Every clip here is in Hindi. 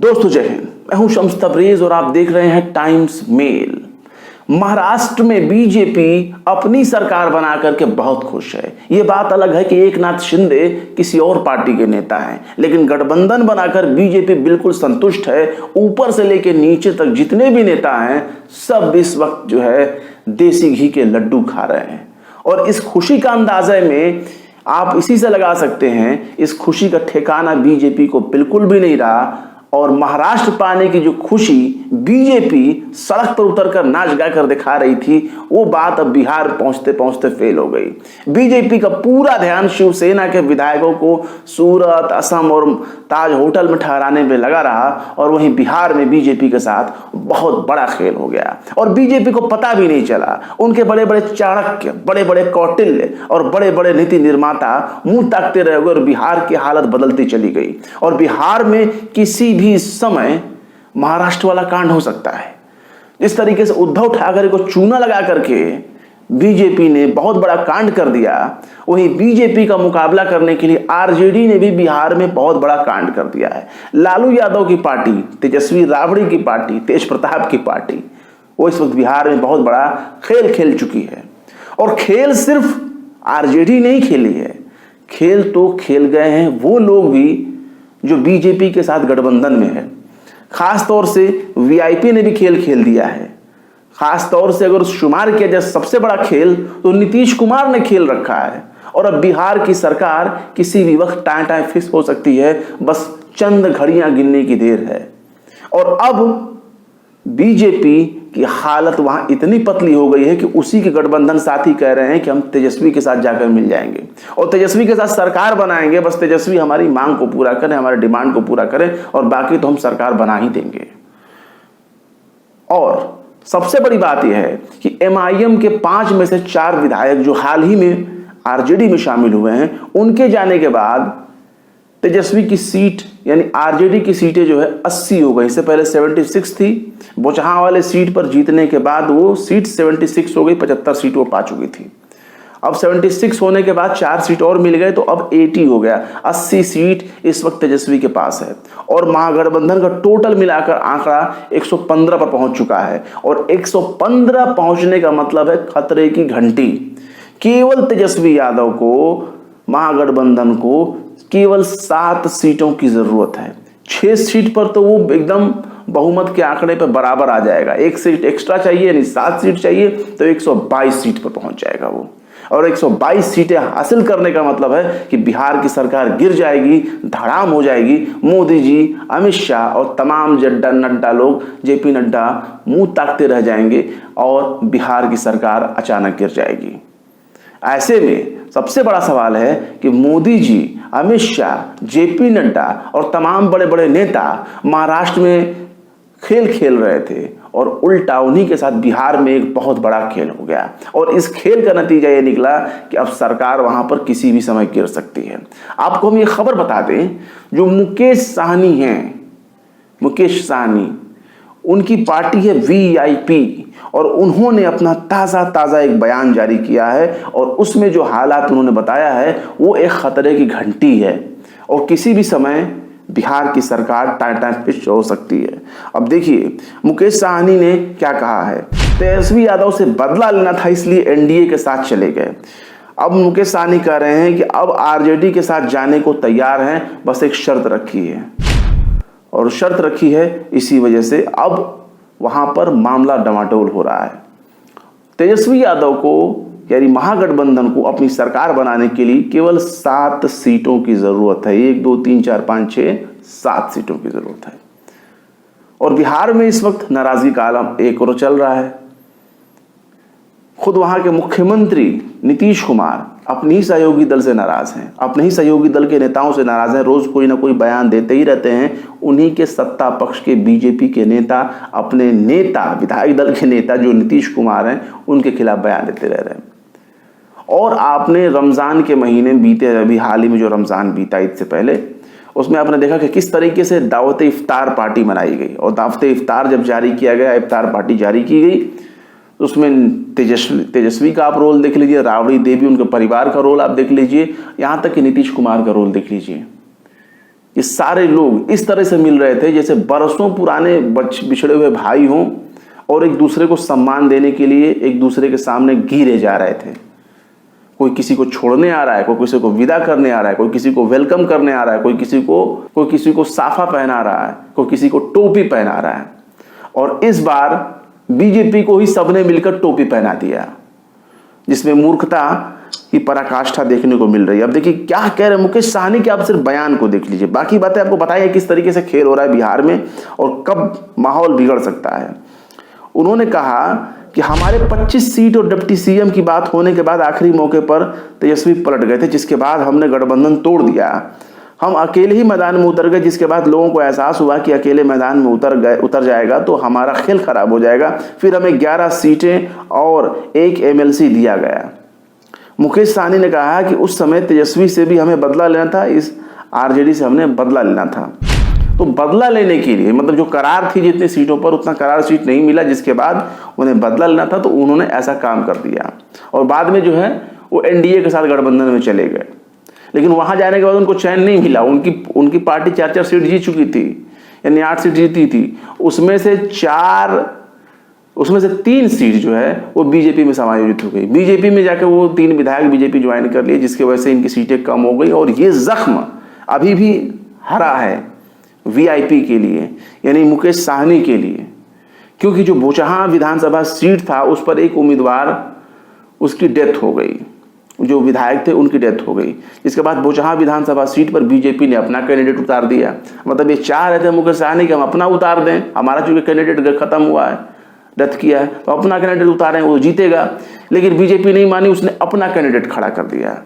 दोस्तों जय हिंद, मैं हूं शम्स तबरेज और आप देख रहे हैं टाइम्स मेल। महाराष्ट्र में बीजेपी अपनी सरकार बना करके बहुत खुश है। ये बात अलग है कि एकनाथ शिंदे किसी और पार्टी के नेता हैं, लेकिन गठबंधन बनाकर बीजेपी बिल्कुल संतुष्ट है। ऊपर से लेकर नीचे तक जितने भी नेता हैं सब इस वक्त जो है देसी घी के लड्डू खा रहे हैं। और इस खुशी का अंदाजा में आप इसी से लगा सकते हैं, इस खुशी का ठिकाना बीजेपी को बिल्कुल भी नहीं रहा। और महाराष्ट्र पाने की जो खुशी बीजेपी सड़क पर उतरकर नाच गाकर दिखा रही थी, वो बात अब बिहार पहुंचते पहुंचते फेल हो गई। बीजेपी का पूरा ध्यान शिवसेना के विधायकों को सूरत, असम और ताज होटल में ठहराने में लगा रहा, और वहीं बिहार में बीजेपी के साथ बहुत बड़ा खेल हो गया। और बीजेपी को पता भी नहीं चला, उनके बड़े बड़े चाणक्य, बड़े बड़े कौटिल्य और बड़े बड़े नीति निर्माता मुंह ताकते रह गए और बिहार की हालत बदलती चली गई। और बिहार में किसी भी समय महाराष्ट्र वाला कांड हो सकता है। इस तरीके से उद्धव ठाकरे को चूना लगा करके बीजेपी ने बहुत बड़ा कांड कर दिया। वहीं बीजेपी का मुकाबला करने के लिए आरजेडी ने भी बिहार में बहुत बड़ा कांड कर दिया है। लालू यादव की पार्टी, तेजस्वी राबड़ी की पार्टी, तेज प्रताप की पार्टी, वो इस वक्त बिहार में बहुत बड़ा खेल खेल चुकी है। और खेल सिर्फ आरजेडी नहीं खेली है, खेल तो खेल गए हैं वो लोग भी जो बीजेपी के साथ गठबंधन में है। खास तौर से वीआईपी ने भी खेल खेल दिया है। खास तौर से अगर शुमार किया जाए सबसे बड़ा खेल, तो नीतीश कुमार ने खेल रखा है। और अब बिहार की सरकार किसी भी वक्त टाइम टाइम फिक्स हो सकती है, बस चंद घड़ियां गिनने की देर है। और अब बीजेपी की हालत वहां इतनी पतली हो गई है कि उसी के गठबंधन साथी कह रहे हैं कि हम तेजस्वी के साथ जाकर मिल जाएंगे और तेजस्वी के साथ सरकार बनाएंगे। बस तेजस्वी हमारी मांग को पूरा करें, हमारे डिमांड को पूरा करें, और बाकी तो हम सरकार बना ही देंगे। और सबसे बड़ी बात यह है कि एमआईएम के 5 में से 4 विधायक जो हाल ही में आरजेडी में शामिल हुए हैं, उनके जाने के बाद तेजस्वी की सीट यानी आरजेडी की सीटें जो है 80 हो गई। इससे पहले 76 थी। बोचहां वाले सीट पर जीतने के बाद वो सीट 76 हो गई, 75 सीट वो पा चुकी थी। अब 76 होने के बाद 4 सीट और मिल गए तो अब 80 हो गया। 80 सीट इस वक्त तेजस्वी के पास है। और महागठबंधन का टोटल मिलाकर आंकड़ा 115 पर पहुंच चुका है। और 115 पहुंचने का मतलब है खतरे की घंटी। केवल तेजस्वी यादव को, महागठबंधन को केवल 7 सीटों की जरूरत है। 6 सीट पर तो वो एकदम बहुमत के आंकड़े पर बराबर आ जाएगा। 1 सीट एक्स्ट्रा चाहिए, यानी 7 सीट चाहिए तो 122 सीट पर पहुंच जाएगा वो। और 122 सीटें हासिल करने का मतलब है कि बिहार की सरकार गिर जाएगी, धड़ाम हो जाएगी। मोदी जी, अमित शाह और तमाम नड्डा लोग, जेपी नड्डा मुंह ताकते रह जाएंगे और बिहार की सरकार अचानक गिर जाएगी। ऐसे में सबसे बड़ा सवाल है कि मोदी जी, अमित शाह, जेपी नड्डा और तमाम बड़े बड़े नेता महाराष्ट्र में खेल खेल रहे थे, और उल्टा उन्हीं के साथ बिहार में एक बहुत बड़ा खेल हो गया। और इस खेल का नतीजा ये निकला कि अब सरकार वहां पर किसी भी समय गिर सकती है। आपको हम ये खबर बता दें, जो मुकेश साहनी हैं, मुकेश साहनी, उनकी पार्टी है वीआईपी, और उन्होंने अपना ताज़ा एक बयान जारी किया है। और उसमें जो हालात उन्होंने बताया है वो एक खतरे की घंटी है, और किसी भी समय बिहार की सरकार टाइम फिक्स हो सकती है। अब देखिए मुकेश साहनी ने क्या कहा है। तेजस्वी यादव से बदला लेना था, इसलिए एनडीए के साथ चले गए। अब मुकेश साहनी कह रहे हैं कि अब आरजेडी के साथ जाने को तैयार हैं, बस एक शर्त रखी है। और शर्त रखी है इसी वजह से अब वहां पर मामला डमाडोल हो रहा है। तेजस्वी यादव को यानी महागठबंधन को अपनी सरकार बनाने के लिए केवल 7 सीटों की जरूरत है। 1 2 3 4 5 6 7 सीटों की जरूरत है। और बिहार में इस वक्त नाराजगी का आलम एक और चल रहा है। खुद वहां के मुख्यमंत्री नीतीश कुमार अपनी ही सहयोगी दल से नाराज हैं, अपने ही सहयोगी दल के नेताओं से नाराज हैं। रोज कोई ना कोई बयान देते ही रहते हैं। उन्हीं के सत्ता पक्ष के बीजेपी के नेता अपने नेता, विधायक दल के नेता जो नीतीश कुमार हैं, उनके खिलाफ बयान देते रह रहे हैं। और आपने रमजान के महीने बीते, अभी हाल ही में जो रमजान बीता ईद से पहले, उसमें आपने देखा कि किस तरीके से दावत इफ्तार पार्टी मनाई गई। और दावत इफ्तार जब जारी किया गया, इफ्तार पार्टी जारी की गई, उसमें तेजस्वी का आप रोल देख लीजिए, राबड़ी देवी, उनके परिवार का रोल आप देख लीजिए, यहाँ तक कि नीतीश कुमार का रोल देख लीजिए। ये सारे लोग इस तरह से मिल रहे थे जैसे बरसों पुराने बिछड़े हुए भाई हों और एक दूसरे को सम्मान देने के लिए एक दूसरे के सामने गिरे जा रहे थे। कोई किसी को छोड़ने आ रहा है, कोई किसी को विदा करने आ रहा है, कोई किसी को वेलकम करने आ रहा है, कोई किसी को साफा पहना रहा है, कोई किसी को टोपी पहना रहा है। और इस बार बीजेपी को ही सबने मिलकर टोपी पहना दिया, जिसमें मूर्खता की पराकाष्ठा देखने को मिल रही है। अब देखिए क्या कह रहे हैं मुकेश साहनी के, आप सिर्फ बयान को देख लीजिए, बाकी बातें आपको बताइए किस तरीके से खेल हो रहा है बिहार में और कब माहौल बिगड़ सकता है। उन्होंने कहा कि हमारे 25 सीट और डिप्टी सीएम की बात होने के बाद आखिरी मौके पर तेजस्वी पलट गए थे, जिसके बाद हमने गठबंधन तोड़ दिया। हम अकेले ही मैदान में उतर गए, जिसके बाद लोगों को एहसास हुआ कि अकेले मैदान में उतर जाएगा तो हमारा खेल खराब हो जाएगा। फिर हमें 11 सीटें और 1 MLC दिया गया। मुकेश साहनी ने कहा कि उस समय तेजस्वी से भी हमें बदला लेना था, इस आरजेडी से हमने बदला लेना था। तो बदला लेने के लिए मतलब जो करार थी जितनी सीटों पर उतना करार सीट नहीं मिला, जिसके बाद उन्हें बदला लेना था, तो उन्होंने ऐसा काम कर दिया और बाद में जो है वो एनडीए के साथ गठबंधन में चले गए। लेकिन वहां जाने के बाद उनको चैन नहीं मिला। उनकी पार्टी 4-4 सीट जीत चुकी थी, यानी 8 सीट जीती थी, उसमें से 3 सीट जो है वो बीजेपी में समायोजित हो गई। बीजेपी में जाकर वो 3 विधायक बीजेपी ज्वाइन कर लिए, जिसकी वजह से इनकी सीटें कम हो गई और ये जख्म अभी भी हरा है वीआईपी के लिए, यानी मुकेश साहनी के लिए, क्योंकि जो बोचहां विधानसभा सीट था उस पर एक उम्मीदवार उसकी डेथ हो गई, जो विधायक थे उनकी डेथ हो गई। इसके बाद बोचहां विधानसभा सीट पर बीजेपी ने अपना कैंडिडेट उतार दिया। मतलब ये चाह रहे थे मुकेश साहनी कि हम अपना उतार दें, हमारा चूंकि कैंडिडेट खत्म हुआ है, डेथ किया है, तो अपना कैंडिडेट उतारें, वो जीतेगा। लेकिन बीजेपी नहीं मानी, उसने अपना कैंडिडेट खड़ा कर दिया।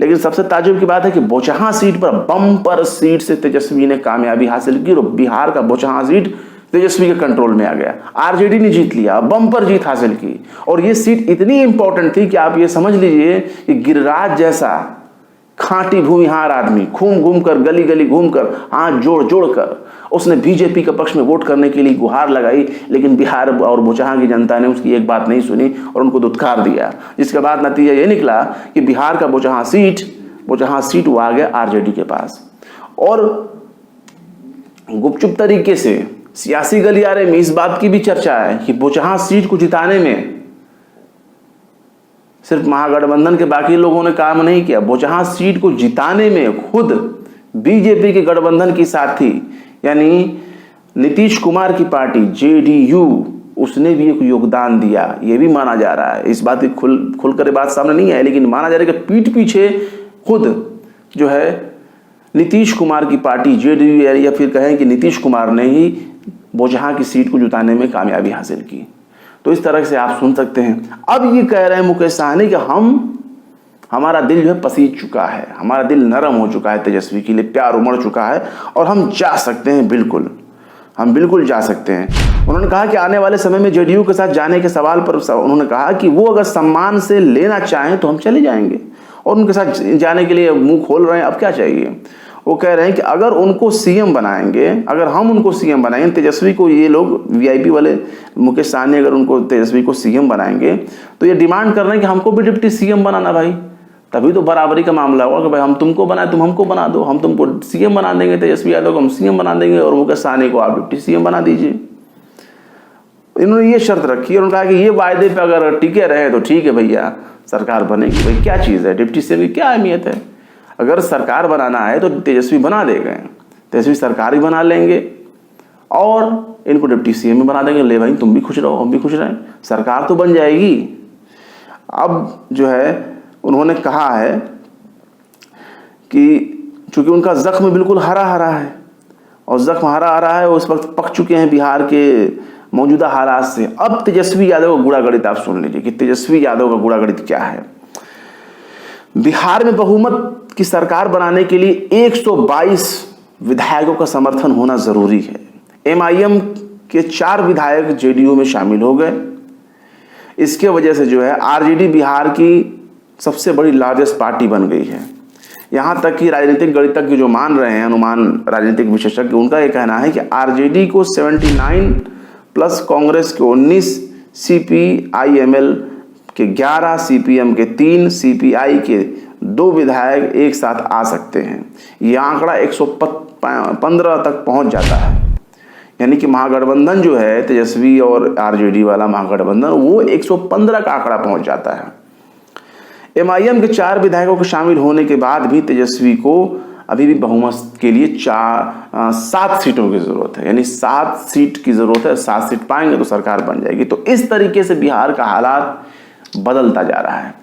लेकिन सबसे ताज्जुब की बात है कि बोचहां सीट पर बम्पर सीट से तेजस्वी ने कामयाबी हासिल की और बिहार का बोचहां सीट तेजस्वी के कंट्रोल में आ गया। आरजेडी ने जीत लिया, बम्पर जीत हासिल की। और ये सीट इतनी इंपॉर्टेंट थी कि आप ये समझ लीजिए कि गिरिराज जैसा खांटी भूमिहार आदमी घूम घूम कर गली गली घूमकर हाथ जोड़ जोड़ कर उसने बीजेपी के पक्ष में वोट करने के लिए गुहार लगाई, लेकिन बिहार और बोचहां की जनता ने उसकी एक बात नहीं सुनी और उनको दुत्कार दिया। जिसके बाद नतीजा ये निकला कि बिहार का बोचहां सीट वो आ गया आरजेडी के पास। और गुपचुप तरीके से सियासी गलियारे में इस बात की भी चर्चा है कि बोचहां सीट को जिताने में सिर्फ महागठबंधन के बाकी लोगों ने काम नहीं किया, बोचहां सीट को जिताने में खुद बीजेपी के गठबंधन की साथी यानी नीतीश कुमार की पार्टी जेडीयू, उसने भी एक योगदान दिया। यह भी माना जा रहा है, इस बात की खुलकर बात सामने नहीं है, लेकिन माना जा रहा है कि पीठ पीछे खुद जो है नीतीश कुमार की पार्टी जेडीयू, या फिर कहें कि नीतीश कुमार ने ही बोचहां की सीट को जिताने में कामयाबी हासिल की। तो इस तरह से आप सुन सकते हैं। अब ये कह रहे हैं मुकेश साहनी कि हमारा दिल जो है पसीज चुका है, हमारा दिल नरम हो चुका है, तेजस्वी के लिए प्यार उमड़ चुका है और हम जा सकते हैं, हम बिल्कुल जा सकते हैं। उन्होंने कहा कि आने वाले समय में जेडीयू के साथ जाने के सवाल पर उन्होंने कहा कि वो अगर सम्मान से लेना चाहें तो हम चले जाएंगे, और उनके साथ जाने के लिए मुंह खोल रहे हैं, अब क्या चाहिए। वो कह रहे हैं कि अगर उनको सीएम बनाएंगे, अगर हम उनको सीएम बनाएंगे, तेजस्वी को, ये लोग वीआईपी वाले मुकेश साहनी अगर उनको तेजस्वी को सीएम बनाएंगे तो ये डिमांड कर रहे हैं कि हमको भी डिप्टी सीएम बनाना भाई, तभी तो बराबरी का मामला होगा कि भाई हम तुमको बनाए, तुम हमको बना दो, हम तुमको सीएम बना देंगे, तेजस्वी यादव को हम सीएम बना देंगे और मुकेश साहनी को आप डिप्टी सीएम बना दीजिए। इन्होंने ये शर्त रखी और उन्होंने कहा कि ये वायदे पे अगर टिके रहे तो ठीक है भैया, सरकार बनेगी। भाई क्या चीज़ है, डिप्टी सीएम की क्या अहमियत है। अगर सरकार बनाना है तो तेजस्वी बना देंगे, तेजस्वी सरकार ही बना लेंगे और इनको डिप्टी सीएम भी बना देंगे। ले भाई तुम भी खुश रहो, हम भी खुश रहें, सरकार तो बन जाएगी। अब जो है उन्होंने कहा है कि चूंकि उनका जख्म बिल्कुल हरा हरा है और जख्म हरा हरा है, उस वक्त पक चुके हैं बिहार के मौजूदा हालात से। अब तेजस्वी यादव का गुड़ा गणित आप सुन लीजिए कि तेजस्वी यादव का गुड़ा गणित क्या है। बिहार में बहुमत की सरकार बनाने के लिए 122 विधायकों का समर्थन होना जरूरी है। एमआईएम के 4 विधायक जेडीयू में शामिल हो गए। इसके वजह से जो है आरजेडी बिहार की सबसे बड़ी लार्जेस्ट पार्टी बन गई है। यहाँ तक कि राजनीतिक गणितज्ञ जो मान रहे हैं, अनुमान राजनीतिक विशेषज्ञ, उनका यह कहना है कि आरजेडी को 79 प्लस कांग्रेस के 19, सीपीआईएमएल के 11, सीपीएम के 3, सीपीआई के 2 विधायक एक साथ आ सकते हैं। यह आंकड़ा 115 तक पहुंच जाता है। यानी कि महागठबंधन जो है, तेजस्वी और आरजेडी वाला महागठबंधन, वो 115 का आंकड़ा पहुंच जाता है। एमआईएम के 4 विधायकों के शामिल होने के बाद भी तेजस्वी को अभी भी बहुमत के लिए 7 सीटों की जरूरत है। यानी 7 सीट की जरूरत है। 7 सीट पाएंगे तो सरकार बन जाएगी। तो इस तरीके से बिहार का हालात बदलता जा रहा है।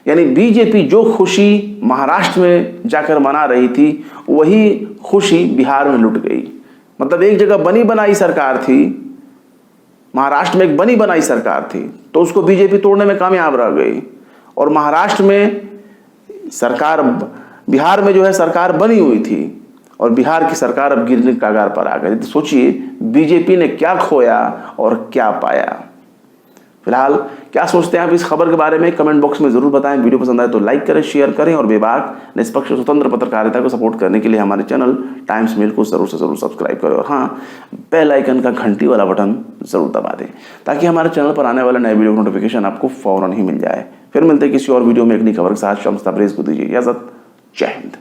यानी बीजेपी जो खुशी महाराष्ट्र में जाकर मना रही थी, वही खुशी बिहार में लुट गई। मतलब एक जगह बनी बनाई सरकार थी, महाराष्ट्र में एक बनी बनाई सरकार थी, तो उसको बीजेपी तोड़ने में कामयाब रह गई। और महाराष्ट्र में सरकार, बिहार में जो है सरकार बनी हुई थी और बिहार की सरकार अब गिरने के कगार पर आ गई। तो सोचिए बीजेपी ने क्या खोया और क्या पाया। फिलहाल क्या सोचते हैं आप इस खबर के बारे में, कमेंट बॉक्स में जरूर बताएं। वीडियो पसंद आए तो लाइक करें, शेयर करें और बेबाक निष्पक्ष स्वतंत्र पत्रकारिता को सपोर्ट करने के लिए हमारे चैनल टाइम्स मेल को जरूर से जरूर सब्सक्राइब करें। और हाँ, बेल आइकन का घंटी वाला बटन जरूर दबा दें ताकि हमारे चैनल पर आने वाले नए वीडियो नोटिफिकेशन आपको फौरन ही मिल जाए। फिर मिलते हैं किसी और वीडियो में एक नई खबर के साथ। शम्स तबरेज़ को दीजिए इजाजत। जय हिंद।